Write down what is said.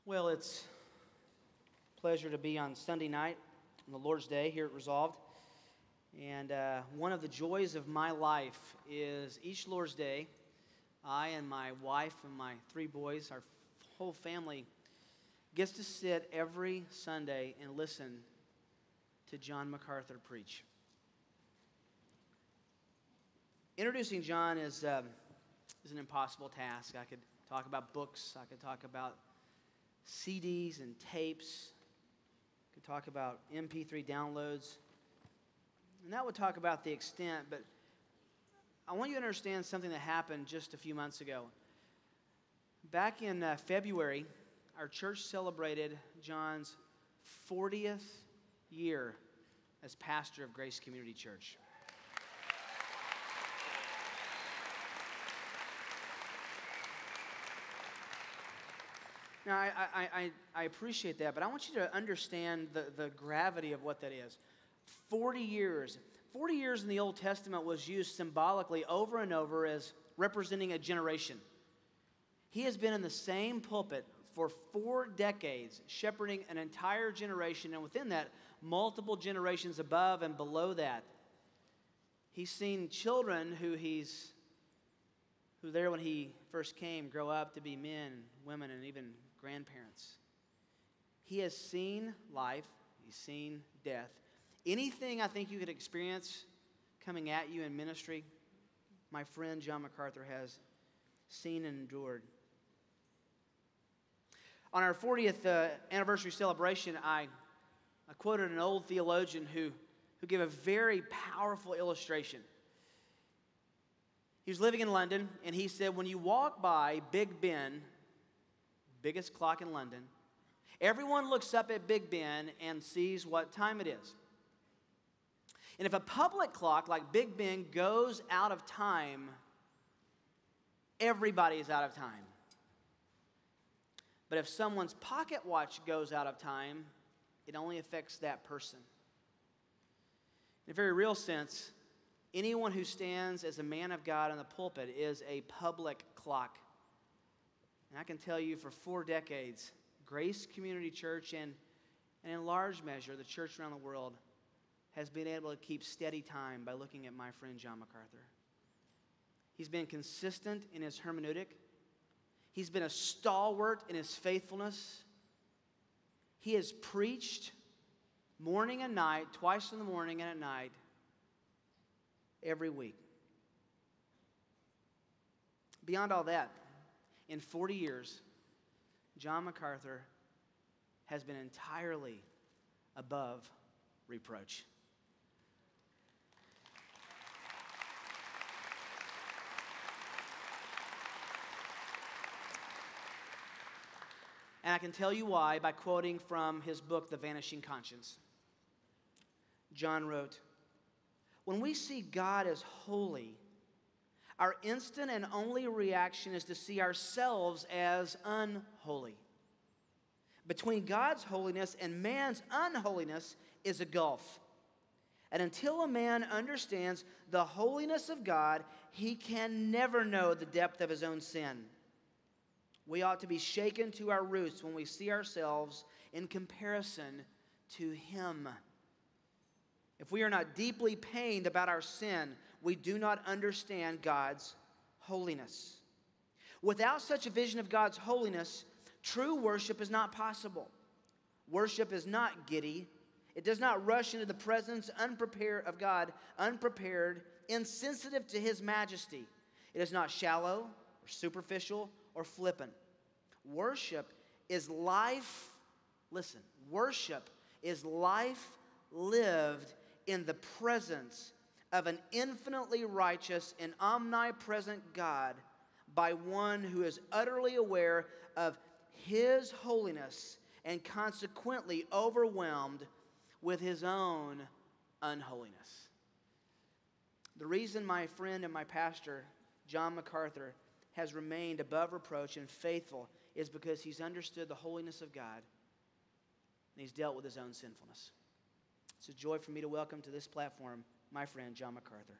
Well, it's a pleasure to be on Sunday night on the Lord's Day here at Resolved. And one of the joys of my life is each Lord's Day, I and my wife and my 3 boys, our whole family, gets to sit every Sunday and listen to John MacArthur preach. Introducing John is an impossible task. I could talk about books. I could talk about CDs and tapes. I could talk about MP3 downloads. And that would talk about the extent, but I want you to understand something that happened just a few months ago. Back in February, our church celebrated John's 40th year as pastor of Grace Community Church. Now, I appreciate that, but I want you to understand the gravity of what that is. 40 years. 40 years in the Old Testament was used symbolically over and over as representing a generation. He has been in the same pulpit for 4 decades, shepherding an entire generation, and within that, multiple generations above and below that. He's seen children who there when he first came grow up to be men, women, and even grandparents. He has seen life. He's seen death. Anything I think you could experience coming at you in ministry, my friend John MacArthur has seen and endured. On our 40th anniversary celebration, I quoted an old theologian who gave a very powerful illustration. He was living in London, and he said, when you walk by Big Ben, biggest clock in London, everyone looks up at Big Ben and sees what time it is. And if a public clock like Big Ben goes out of time, everybody is out of time. But if someone's pocket watch goes out of time, it only affects that person. In a very real sense, anyone who stands as a man of God in the pulpit is a public clock. And I can tell you for 4 decades, Grace Community Church and in large measure the church around the world has been able to keep steady time by looking at my friend John MacArthur. He's been consistent in his hermeneutic. He's been a stalwart in his faithfulness. He has preached morning and night, twice in the morning and at night, every week. Beyond all that, in 40 years, John MacArthur has been entirely above reproach. And I can tell you why by quoting from his book, The Vanishing Conscience. John wrote, "When we see God as holy, our instant and only reaction is to see ourselves as unholy. Between God's holiness and man's unholiness is a gulf. And until a man understands the holiness of God, he can never know the depth of his own sin. We ought to be shaken to our roots when we see ourselves in comparison to Him. If we are not deeply pained about our sin, we do not understand God's holiness. Without such a vision of God's holiness, true worship is not possible. Worship is not giddy. It does not rush into the presence of God, unprepared, insensitive to His majesty. It is not shallow or superficial or flippant. Worship is life. Listen, worship is life lived in the presence of an infinitely righteous and omnipresent God by one who is utterly aware of His holiness and consequently overwhelmed with His own unholiness. The reason my friend and my pastor, John MacArthur, has remained above reproach and faithful is because he's understood the holiness of God and he's dealt with his own sinfulness. It's a joy for me to welcome to this platform my friend John MacArthur.